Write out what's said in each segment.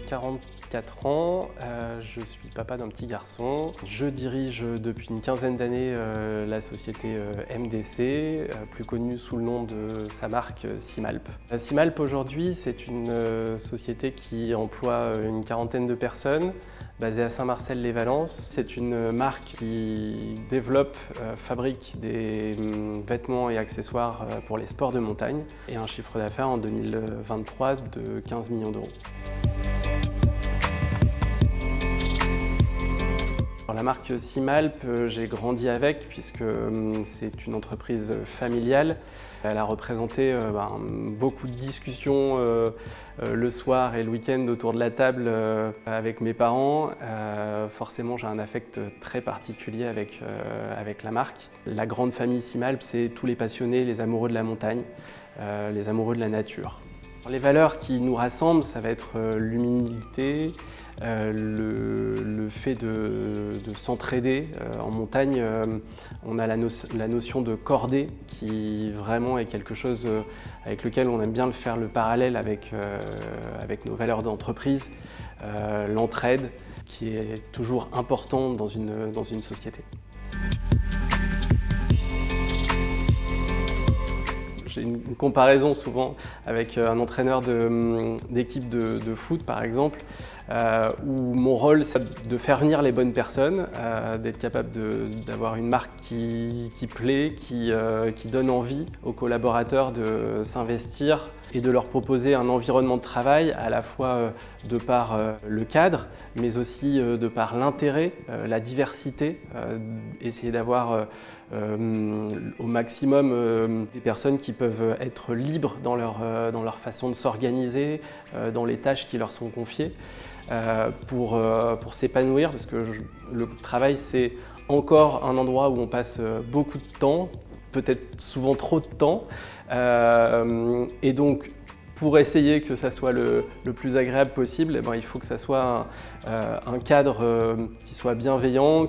44 ans, je suis papa d'un petit garçon. Je dirige depuis une quinzaine d'années la société MDC, plus connue sous le nom de sa marque Simalp. Simalp aujourd'hui, c'est une société qui emploie une quarantaine de personnes, basée à Saint-Marcel-les-Valences. C'est une marque qui développe, fabrique des vêtements et accessoires pour les sports de montagne et un chiffre d'affaires en 2023 de 15 millions d'euros. La marque Simalp, j'ai grandi avec puisque c'est une entreprise familiale. Elle a représenté beaucoup de discussions le soir et le week-end autour de la table avec mes parents. Forcément, j'ai un affect très particulier avec la marque. La grande famille Simalp, c'est tous les passionnés, les amoureux de la montagne, les amoureux de la nature. Les valeurs qui nous rassemblent, ça va être l'humilité, le fait de s'entraider. En montagne, on a la notion de cordée qui vraiment est quelque chose avec lequel on aime bien faire le parallèle avec nos valeurs d'entreprise, l'entraide qui est toujours importante dans une société. J'ai une comparaison souvent avec un entraîneur d'équipe de foot par exemple, où mon rôle c'est de faire venir les bonnes personnes, d'être capable d'avoir une marque qui plaît, qui donne envie aux collaborateurs de s'investir et de leur proposer un environnement de travail à la fois de par le cadre, mais aussi de par l'intérêt, la diversité, essayer d'avoir au maximum des personnes qui peuvent être libres dans leur façon de s'organiser, dans les tâches qui leur sont confiées, pour s'épanouir, parce que le travail c'est encore un endroit où on passe beaucoup de temps, peut-être souvent trop de temps, et donc pour essayer que ça soit le plus agréable possible, il faut que ça soit un cadre qui soit bienveillant,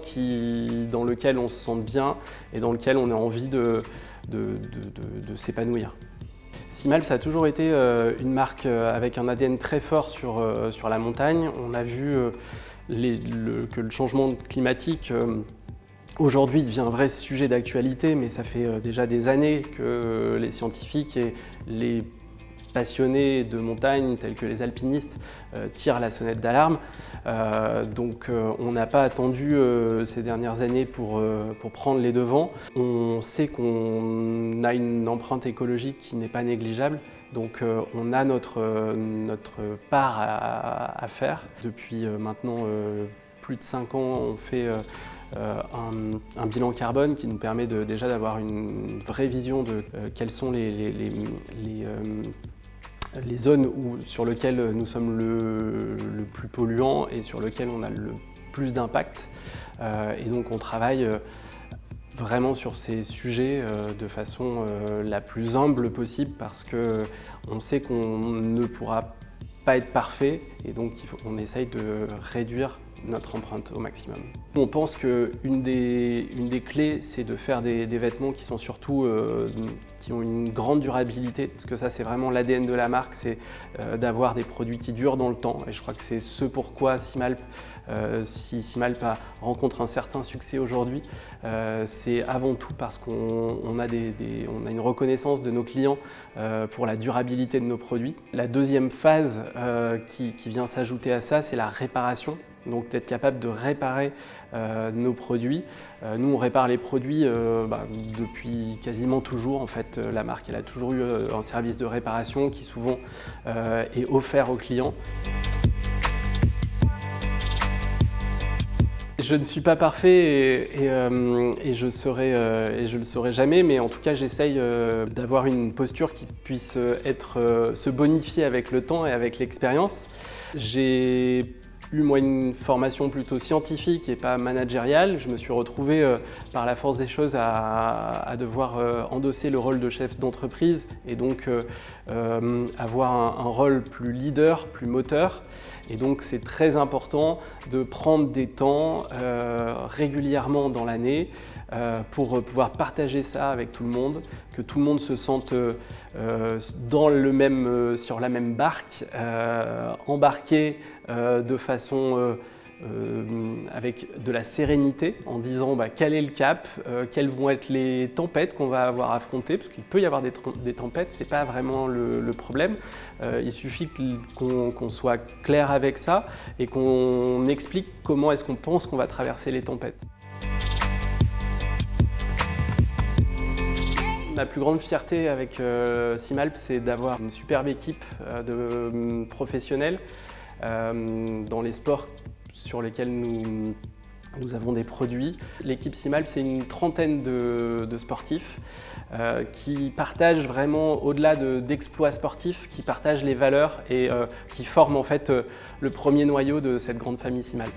dans lequel on se sente bien et dans lequel on a envie de s'épanouir. Simalp, ça a toujours été une marque avec un ADN très fort sur la montagne. On a vu que le changement climatique aujourd'hui devient un vrai sujet d'actualité, mais ça fait déjà des années que les scientifiques et les passionnés de montagne, tels que les alpinistes, tirent la sonnette d'alarme. Donc on n'a pas attendu ces dernières années pour prendre les devants. On sait qu'on a une empreinte écologique qui n'est pas négligeable, donc on a notre part à faire. Depuis maintenant plus de 5 ans, on fait un bilan carbone qui nous permet déjà d'avoir une vraie vision de quelles sont les zones sur lesquelles nous sommes le plus polluants et sur lesquelles on a le plus d'impact. Et donc on travaille vraiment sur ces sujets de façon la plus humble possible parce qu'on sait qu'on ne pourra pas être parfait et donc on essaye de réduire notre empreinte au maximum. On pense qu'une des clés, c'est de faire des vêtements qui sont surtout qui ont une grande durabilité, parce que ça c'est vraiment l'ADN de la marque, c'est d'avoir des produits qui durent dans le temps. Et je crois que c'est ce pourquoi Simalp, si Simalp rencontre un certain succès aujourd'hui, c'est avant tout parce qu'on a une reconnaissance de nos clients pour la durabilité de nos produits. La deuxième phase qui vient s'ajouter à ça, c'est la réparation. Donc d'être capable de réparer nos produits. Nous on répare les produits depuis quasiment toujours. En fait, la marque elle a toujours eu un service de réparation qui souvent est offert aux clients. Je ne suis pas parfait et je le serai jamais, mais en tout cas j'essaye d'avoir une posture qui puisse se bonifier avec le temps et avec l'expérience. J'ai eu une formation plutôt scientifique et pas managériale. Je me suis retrouvé par la force des choses à devoir endosser le rôle de chef d'entreprise et donc avoir un rôle plus leader, plus moteur. Et donc c'est très important de prendre des temps régulièrement dans l'année pour pouvoir partager ça avec tout le monde, que tout le monde se sente sur la même barque, embarqué de façon avec de la sérénité, en disant quel est le cap, quelles vont être les tempêtes qu'on va avoir à affronter, parce qu'il peut y avoir des tempêtes, c'est pas vraiment le problème. Il suffit qu'on soit clair avec ça et qu'on explique comment est-ce qu'on pense qu'on va traverser les tempêtes. Ma plus grande fierté avec Simalp, c'est d'avoir une superbe équipe de professionnels dans les sports sur lesquels nous avons des produits. L'équipe Simalp, c'est une trentaine de sportifs qui partagent vraiment, au-delà d'exploits sportifs, qui partagent les valeurs et qui forment en fait le premier noyau de cette grande famille Simalp.